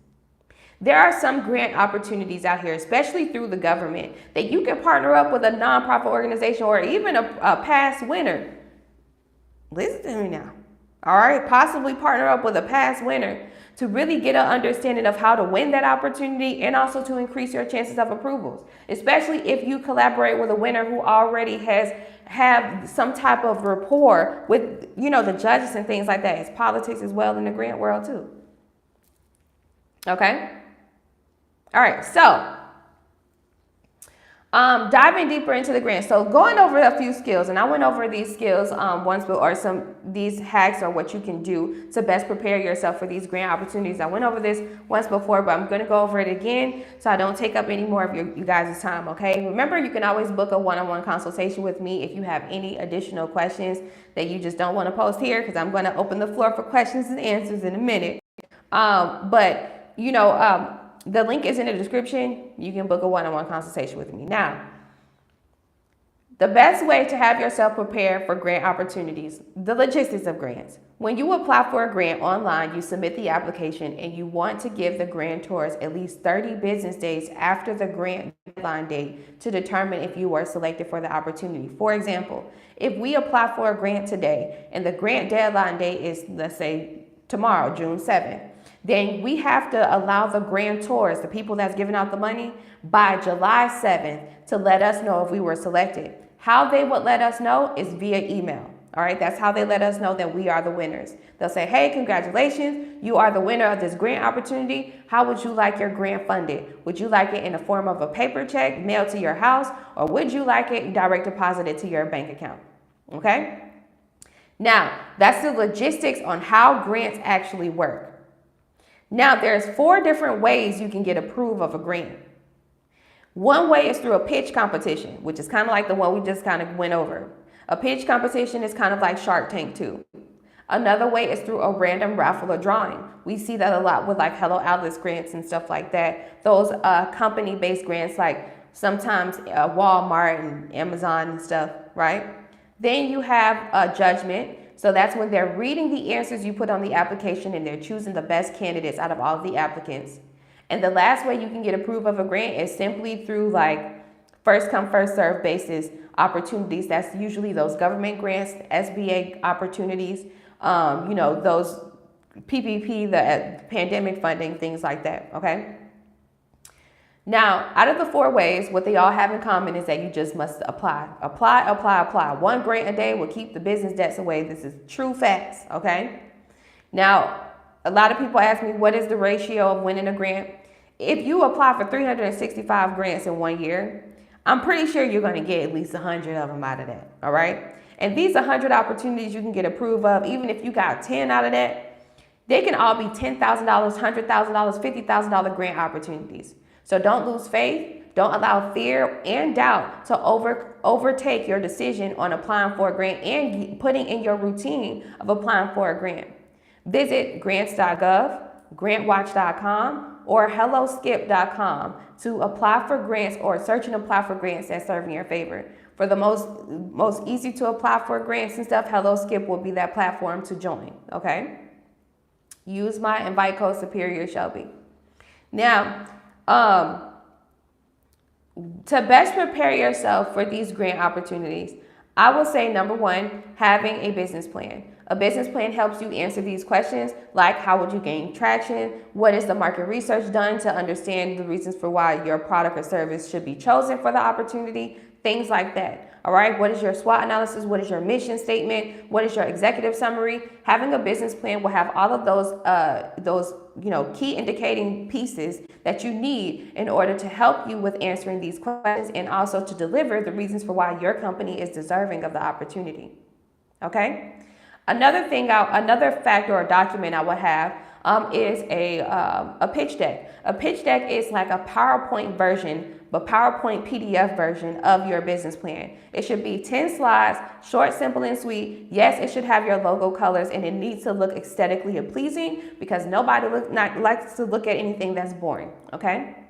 There are some grant opportunities out here, especially through the government, that you can partner up with a nonprofit organization or even a past winner. Listen to me now. All right, possibly partner up with a past winner to really get an understanding of how to win that opportunity and also to increase your chances of approvals, especially if you collaborate with a winner who already have some type of rapport with, the judges and things like that. It's politics as well in the grant world too. Okay. All right. So, Diving deeper into the grant. So going over a few skills, and I went over these skills once, or these hacks or what you can do to best prepare yourself for these grant opportunities. I went over this once before, but I'm going to go over it again so I don't take up any more of you guys' time. Okay. Remember, you can always book a one-on-one consultation with me if you have any additional questions that you just don't want to post here, because I'm going to open the floor for questions and answers in a minute. But you know, the link is in the description. You can book a one-on-one consultation with me. Now, the best way to have yourself prepared for grant opportunities, the logistics of grants. When you apply for a grant online, you submit the application and you want to give the grantors at least 30 business days after the grant deadline date to determine if you were selected for the opportunity. For example, if we apply for a grant today and the grant deadline date is, let's say, tomorrow, June 7th, then we have to allow the grantors, the people that's giving out the money, by July 7th to let us know if we were selected. How they would let us know is via email. All right, that's how they let us know that we are the winners. They'll say, hey, congratulations, you are the winner of this grant opportunity. How would you like your grant funded? Would you like it in the form of a paper check mailed to your house, or would you like it direct deposited to your bank account? Okay. Now, that's the logistics on how grants actually work. Now, there's 4 different ways you can get approved of a grant. One way is through a pitch competition, which is kind of like the one we just kind of went over. A pitch competition is kind of like Shark Tank too. Another way is through a random raffle or drawing. We see that a lot with like Hello Alice grants and stuff like that. Those company-based grants, like sometimes Walmart and Amazon and stuff, right? Then you have a judgment. So that's when they're reading the answers you put on the application and they're choosing the best candidates out of all the applicants. And the last way you can get approved of a grant is simply through like first come, first serve basis opportunities. That's usually those government grants, SBA opportunities, you know, those PPP, the pandemic funding, things like that, okay? Now, out of the 4 ways, what they all have in common is that you just must apply. Apply, apply, apply. 1 grant a day will keep the business debts away. This is true facts, okay? Now, a lot of people ask me, what is the ratio of winning a grant? If you apply for 365 grants in 1 year, I'm pretty sure you're going to get at least 100 of them out of that, all right? And these 100 opportunities you can get approved of, even if you got 10 out of that, they can all be $10,000, $100,000, $50,000 grant opportunities. So don't lose faith. Don't allow fear and doubt to overtake your decision on applying for a grant and putting in your routine of applying for a grant. Visit grants.gov, grantwatch.com, or helloskip.com to apply for grants or search and apply for grants that serve in your favor. For the most easy to apply for grants and stuff, HelloSkip will be that platform to join, okay? Use my invite code Superior Shelby. Now, to best prepare yourself for these grant opportunities, I will say number 1, having a business plan. A business plan helps you answer these questions like how would you gain traction? What is the market research done to understand the reasons for why your product or service should be chosen for the opportunity? Things like that. All right. What is your SWOT analysis? What is your mission statement? What is your executive summary? Having a business plan will have all of those key indicating pieces that you need in order to help you with answering these questions and also to deliver the reasons for why your company is deserving of the opportunity. Okay. Another factor or document I would have is a pitch deck. A pitch deck is like a PowerPoint version, but PowerPoint PDF version of your business plan. It should be 10 slides, short, simple, and sweet. Yes, it should have your logo colors and it needs to look aesthetically pleasing because nobody likes to look at anything that's boring, okay?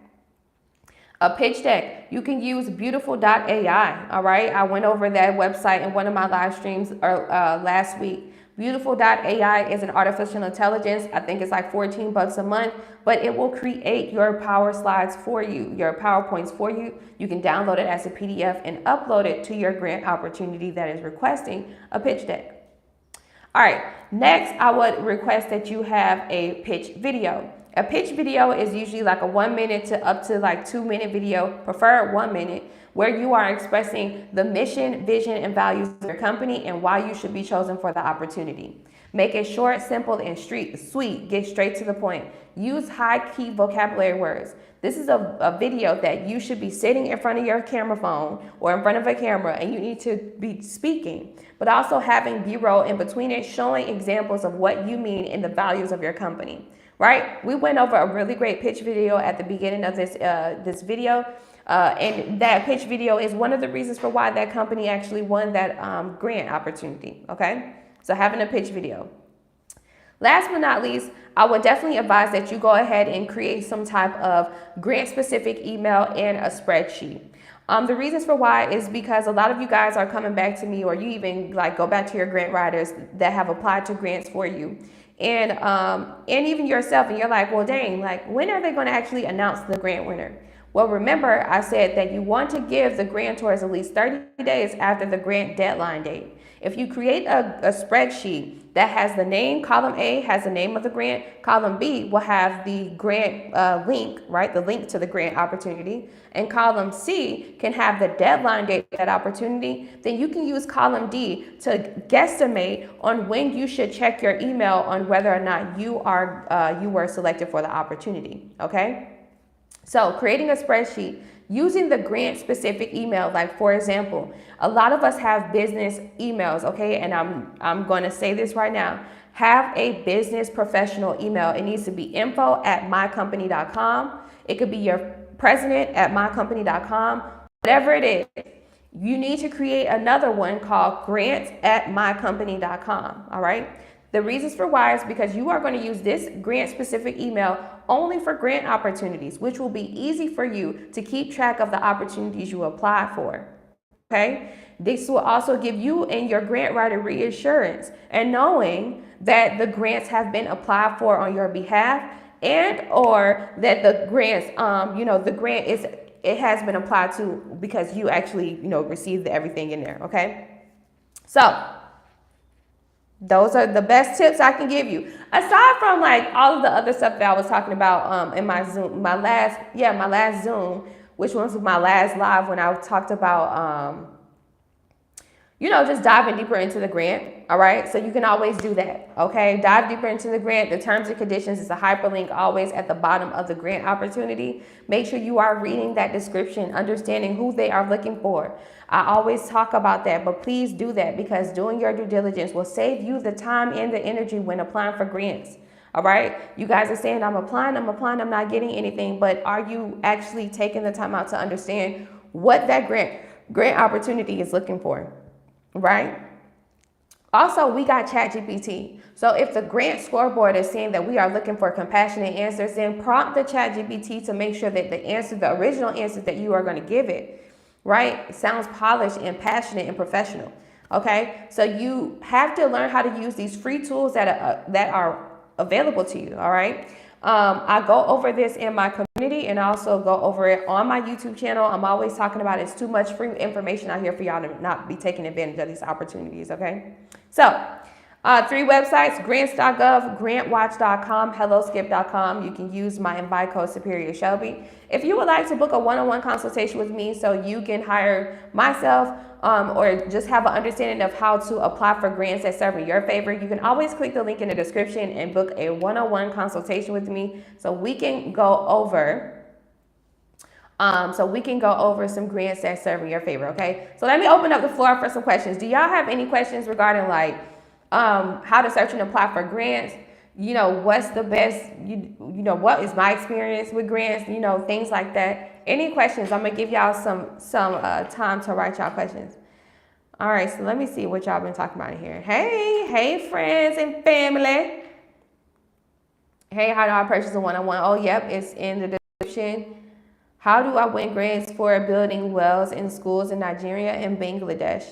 A pitch deck, you can use beautiful.ai, all right? I went over that website in one of my live streams last week. Beautiful.ai is an artificial intelligence. I think it's like $14 a month, but it will create your power slides for you, your PowerPoints for you. You can download it as a PDF and upload it to your grant opportunity that is requesting a pitch deck. All right, next I would request that you have a pitch video. A pitch video is usually like a 1 minute to up to like 2 minute video, preferred 1 minute, where you are expressing the mission, vision, and values of your company and why you should be chosen for the opportunity. Make it short, simple, and sweet. Get straight to the point. Use high key vocabulary words. This is a video that you should be sitting in front of your camera phone or in front of a camera, and you need to be speaking, but also having B-roll in between it, showing examples of what you mean and the values of your company, right? We went over a really great pitch video at the beginning of this video. And that pitch video is one of the reasons for why that company actually won that grant opportunity, okay? So having a pitch video. Last but not least, I would definitely advise that you go ahead and create some type of grant-specific email and a spreadsheet. The reasons for why is because a lot of you guys are coming back to me, or you even like go back to your grant writers that have applied to grants for you. And even yourself, and you're like, well, dang, like when are they going to actually announce the grant winner? Well, remember, I said that you want to give the grantors at least 30 days after the grant deadline date. If you create a spreadsheet that has the name, column A has the name of the grant, column B will have the grant link, right? The link to the grant opportunity, and column C can have the deadline date of that opportunity, then you can use column D to guesstimate on when you should check your email on whether or not you were selected for the opportunity, okay? So creating a spreadsheet using the grant specific email, like for example, a lot of us have business emails, okay? And I'm going to say this right now. Have a business professional email. It needs to be info@mycompany.com. It could be your president@mycompany.com, whatever it is. You need to create another one called grants@mycompany.com, all right? The reasons for why is because you are going to use this grant specific email only for grant opportunities, which will be easy for you to keep track of the opportunities you apply for. Okay. This will also give you and your grant writer reassurance and knowing that the grants have been applied for on your behalf, and or that the grants, the grant it has been applied to because you actually, received everything in there. Okay. So those are the best tips I can give you. Aside from like all of the other stuff that I was talking about in my Zoom, my last Zoom, which was my last live when I talked about, just diving deeper into the grant. All right. So you can always do that. Okay. Dive deeper into the grant. The terms and conditions is a hyperlink always at the bottom of the grant opportunity. Make sure you are reading that description, understanding who they are looking for. I always talk about that, but please do that because doing your due diligence will save you the time and the energy when applying for grants. All right. You guys are saying, I'm applying, I'm not getting anything, but are you actually taking the time out to understand what that grant opportunity is looking for? Right. Also, we got ChatGPT. So if the grant scoreboard is saying that we are looking for compassionate answers, then prompt the ChatGPT to make sure that the original answer that you are going to give it, right, sounds polished and passionate and professional. Okay. So you have to learn how to use these free tools that are available to you. All right. I go over this in my community and I also go over it on my YouTube channel. I'm always talking about it's too much free information out here for y'all to not be taking advantage of these opportunities. Okay. So 3 websites: grants.gov, grantwatch.com, helloskip.com. You can use my invite code Superior Shelby. If you would like to book a one-on-one consultation with me so you can hire myself or just have an understanding of how to apply for grants that serve in your favor, you can always click the link in the description and book a one-on-one consultation with me so we can go over some grants that serve in your favor. Okay. So let me open up the floor for some questions. Do y'all have any questions regarding like how to search and apply for grants? What's the best, what is my experience with grants, things like that. Any questions? I'm going to give y'all some time to write y'all questions. All right. So let me see what y'all been talking about in here. Hey, friends and family. Hey, how do I purchase a one-on-one? Oh, yep. It's in the description. How do I win grants for building wells in schools in Nigeria and Bangladesh?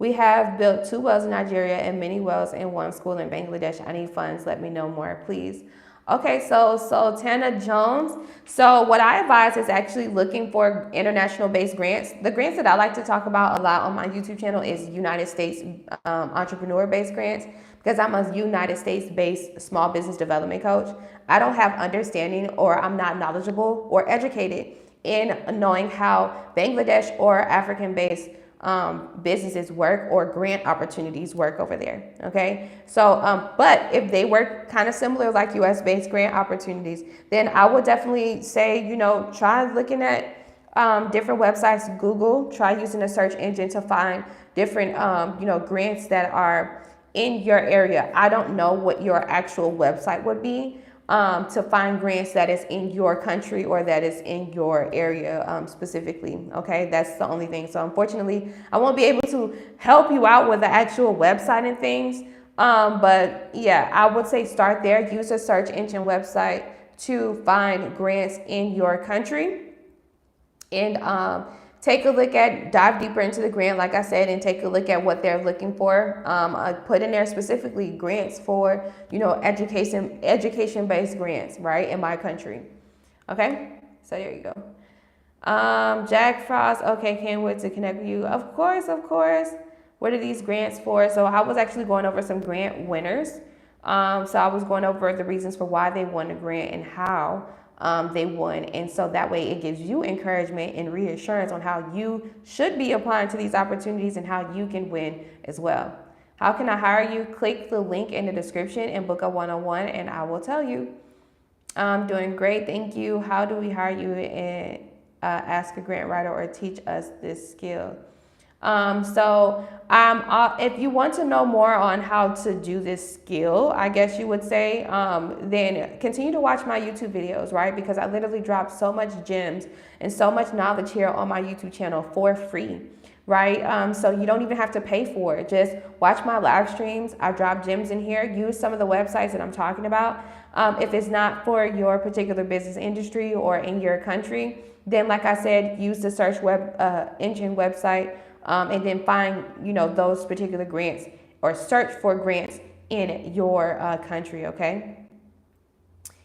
We have built 2 wells in Nigeria and many wells in 1 school in Bangladesh. I need funds. Let me know more, please. Okay, so Tana Jones. So what I advise is actually looking for international based grants. The grants that I like to talk about a lot on my YouTube channel is United States entrepreneur based grants, because I'm a United States based small business development coach. I don't have understanding, or I'm not knowledgeable or educated in knowing how Bangladesh or African based businesses work or grant opportunities work over there. Okay, so but if they work kind of similar like US based grant opportunities, then I would definitely say, try looking at different websites. Google, try using a search engine to find different grants that are in your area. I don't know what your actual website would be to find grants that is in your country or that is in your area specifically. Okay, that's the only thing. So unfortunately, I won't be able to help you out with the actual website and things. But yeah, I would say start there. Use a search engine website to find grants in your country, and take a look at, dive deeper into the grant, like I said, and take a look at what they're looking for. I put in there specifically grants for, education based grants, right, in my country. Okay, so there you go. Jack Frost, okay, can't wait to connect with you. Of course, of course. What are these grants for? So I was actually going over some grant winners. So I was going over the reasons for why they won the grant and how they won. And so that way it gives you encouragement and reassurance on how you should be applying to these opportunities and how you can win as well. How can I hire you? Click the link in the description and book a one-on-one, and I will tell you. I'm doing great, thank you. How do we hire you and ask a grant writer or teach us this skill? If you want to know more on how to do this skill, I guess you would say, then continue to watch my YouTube videos, right? Because I literally drop so much gems and so much knowledge here on my YouTube channel for free, right? So you don't even have to pay for it. Just watch my live streams. I drop gems in here. Use some of the websites that I'm talking about. If it's not for your particular business industry or in your country, then like I said, use the search engine website. And then find, those particular grants, or search for grants in your country, okay?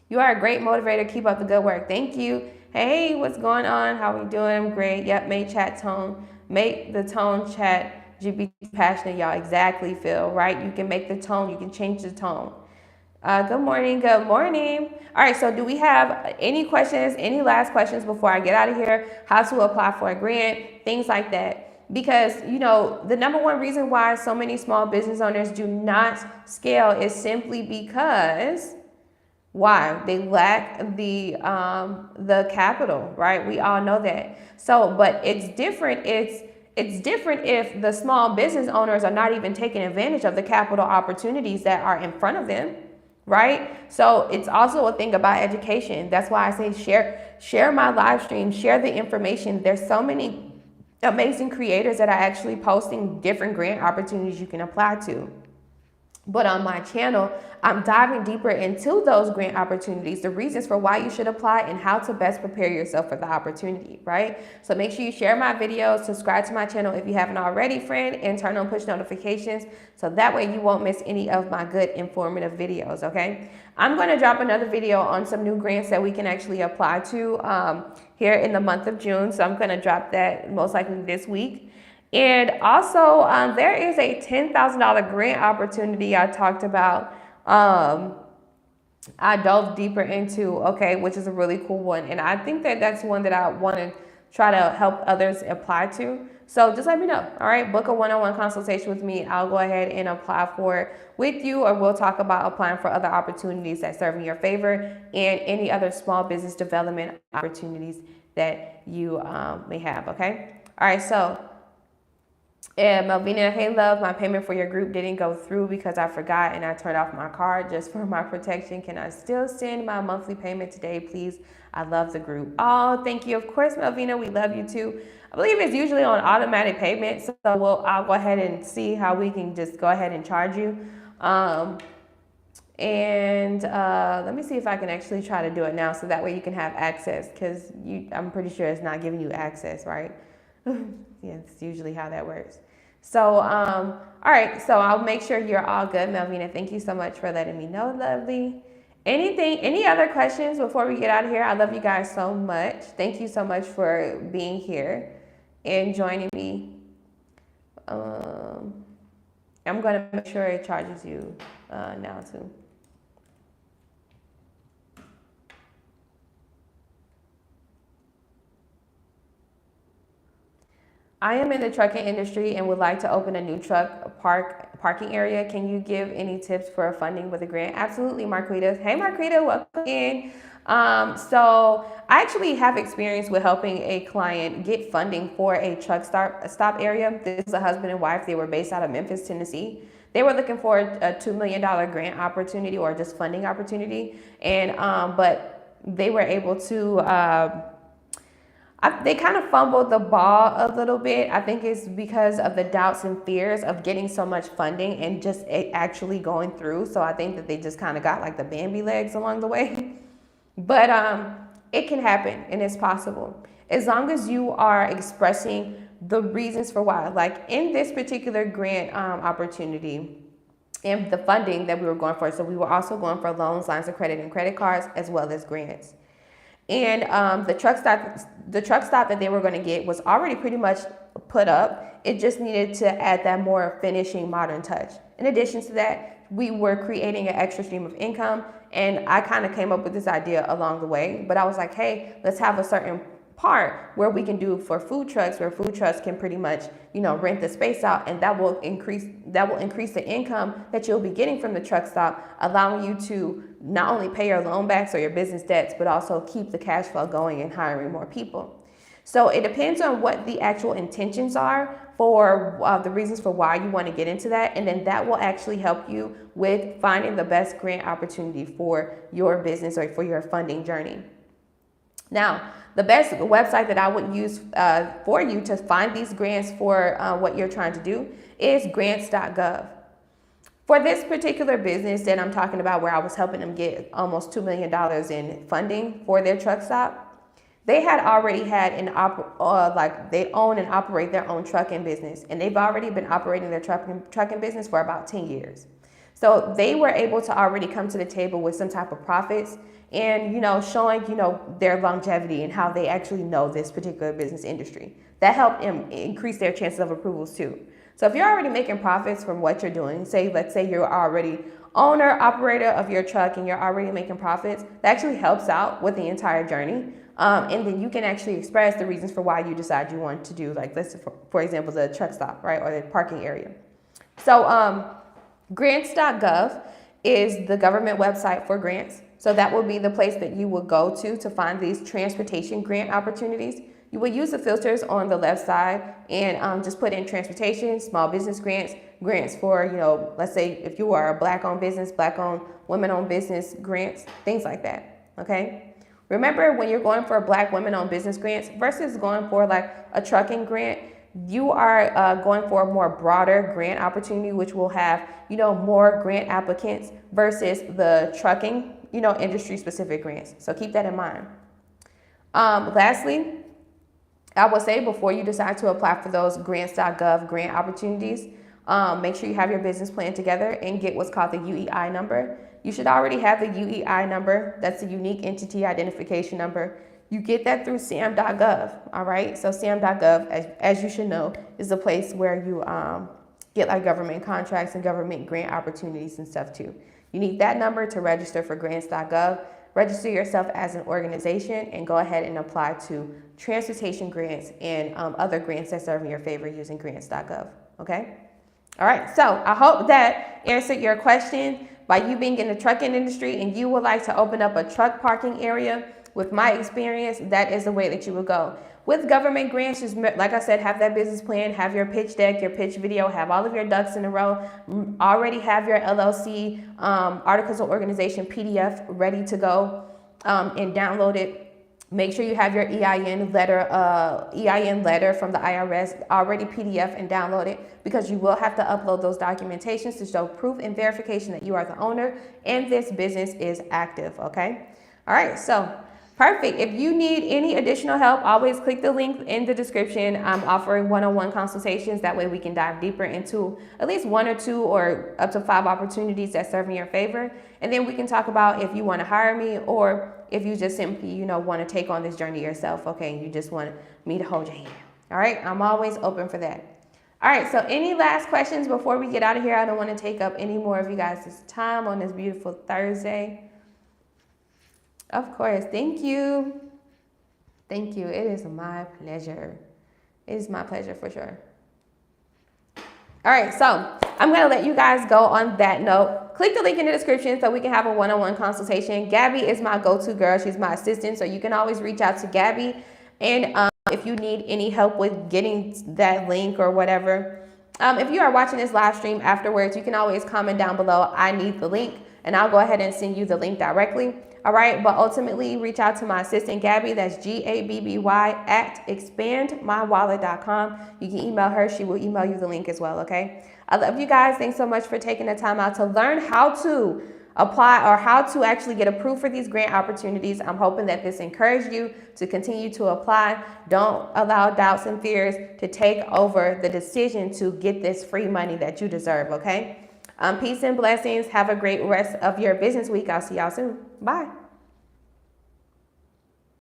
You are a great motivator. Keep up the good work. Thank you. Hey, what's going on? How are we doing? Great. Yep, make the tone chat GPT passionate, y'all. Exactly, Phil, right? You can make the tone. You can change the tone. Good morning. Good morning. All right. So do we have any questions, any last questions before I get out of here? How to apply for a grant, things like that. Because, the number one reason why so many small business owners do not scale is simply because why? They lack the capital, right? We all know that. So, but it's different. It's different if the small business owners are not even taking advantage of the capital opportunities that are in front of them, right? So it's also a thing about education. That's why I say share my live stream, share the information. There's so many amazing creators that are actually posting different grant opportunities you can apply to. But on my channel, I'm diving deeper into those grant opportunities, the reasons for why you should apply, and how to best prepare yourself for the opportunity, right? So make sure you share my videos, subscribe to my channel if you haven't already, friend, and turn on push notifications so that way you won't miss any of my good informative videos, okay? I'm going to drop another video on some new grants that we can actually apply to here in the month of June. So I'm going to drop that most likely this week. And also, there is a $10,000 grant opportunity I talked about. I dove deeper into, okay, which is a really cool one. And I think that that's one that I want to try to help others apply to. So just let me know, all right? Book a one-on-one consultation with me. I'll go ahead and apply for it with you, or we'll talk about applying for other opportunities that serve in your favor and any other small business development opportunities that you may have, okay? All right, so Melvina, hey love, my payment for your group didn't go through because I forgot and I turned off my card just for my protection. Can I still send my monthly payment today, please? I love the group. Oh, thank you. Of course, Melvina, we love you too. I believe it's usually on automatic payment, so I'll go ahead and see how we can just go ahead and charge you. Let me see if I can actually try to do it now so that way you can have access, because I'm pretty sure it's not giving you access, right? Yeah, it's usually how that works. So, all right, so I'll make sure you're all good, Melvina. Thank you so much for letting me know, lovely. Any other questions before we get out of here? I love you guys so much. Thank you so much for being here and joining me. I'm going to make sure it charges you now too. I am in the trucking industry and would like to open a new parking area. Can you give any tips for funding with a grant? Absolutely, Marquita. Hey, Marquita, welcome in. So I actually have experience with helping a client get funding for a stop area. This is a husband and wife. They were based out of Memphis, Tennessee. They were looking for a $2 million grant opportunity or just funding opportunity. And, but they were able to, they kind of fumbled the ball a little bit. I think it's because of the doubts and fears of getting so much funding and just it actually going through. So I think that they just kind of got like the Bambi legs along the way. But it can happen and it's possible. As long as you are expressing the reasons for why. Like in this particular grant opportunity and the funding that we were going for. So we were also going for loans, lines of credit, and credit cards, as well as grants. And the truck stop that they were going to get was already pretty much put up. It just needed to add that more finishing modern touch. In addition to that, we were creating an extra stream of income, and I kind of came up with this idea along the way. But I was like, hey, let's have a certain part where we can do for food trucks, where food trucks can pretty much, rent the space out, and that will increase the income that you'll be getting from the truck stop, allowing you to not only pay your loan backs or your business debts, but also keep the cash flow going and hiring more people. So it depends on what the actual intentions are for the reasons for why you want to get into that. And then that will actually help you with finding the best grant opportunity for your business or for your funding journey. Now, the best website that I would use for you to find these grants for what you're trying to do is grants.gov. For this particular business that I'm talking about, where I was helping them get almost $2 million in funding for their truck stop, they had already had they own and operate their own trucking business, and they've already been operating their trucking business for about 10 years. So they were able to already come to the table with some type of profits and, showing, their longevity and how they actually know this particular business industry. That helped them increase their chances of approvals too. So if you're already making profits from what you're doing, let's say you're already owner, operator of your truck and you're already making profits, that actually helps out with the entire journey. And then you can actually express the reasons for why you decide you want to do, like, let's, for example, the truck stop, right, or the parking area. So grants.gov is the government website for grants. So that will be the place that you will go to find these transportation grant opportunities. You will use the filters on the left side and just put in transportation, small business grants, grants for, let's say if you are a black-owned business, black-owned, women-owned business grants, things like that, okay? Remember, when you're going for black women-owned business grants versus going for like a trucking grant, you are going for a more broader grant opportunity, which will have, more grant applicants versus the trucking, industry-specific grants. So keep that in mind. Lastly, I will say before you decide to apply for those grants.gov grant opportunities, make sure you have your business plan together and get what's called the UEI number. You should already have the UEI number. That's the unique entity identification number. You get that through sam.gov, all right? So sam.gov, as you should know, is the place where you get like government contracts and government grant opportunities and stuff too. You need that number to register for grants.gov. Register yourself as an organization and go ahead and apply to transportation grants and other grants that serve in your favor using grants.gov, okay? All right, so I hope that answered your question. By you being in the trucking industry and you would like to open up a truck parking area, with my experience, that is the way that you would go. With government grants, just like I said, have that business plan, have your pitch deck, your pitch video, have all of your ducks in a row, already have your LLC, Articles of Organization PDF ready to go and download it. Make sure you have your EIN letter from the IRS already PDF and download it, because you will have to upload those documentations to show proof and verification that you are the owner and this business is active, okay? All right, so Perfect. If you need any additional help, always click the link in the description. I'm offering one-on-one consultations. That way we can dive deeper into at least 1 or 2 or up to 5 opportunities that serve in your favor. And then we can talk about if you want to hire me or if you just simply, want to take on this journey yourself. Okay, you just want me to hold your hand. All right, I'm always open for that. All right, so any last questions before we get out of here? I don't want to take up any more of you guys' time on this beautiful Thursday. Of course. Thank you. Thank you. It is my pleasure. It is my pleasure for sure. All right, so I'm going to let you guys go on that note. Click the link in the description so we can have a one-on-one consultation. Gabby is my go-to girl. She's my assistant, so you can always reach out to Gabby. And if you need any help with getting that link or whatever, if you are watching this live stream afterwards, you can always comment down below, I need the link, and I'll go ahead and send you the link directly. All right, but ultimately reach out to my assistant Gabby, that's Gabby at expandmywallet.com. You can email her, she will email you the link as well, okay? I love you guys. Thanks so much for taking the time out to learn how to apply or how to actually get approved for these grant opportunities. I'm hoping that this encouraged you to continue to apply. Don't allow doubts and fears to take over the decision to get this free money that you deserve, okay? Peace and blessings. Have a great rest of your business week. I'll see y'all soon. Bye.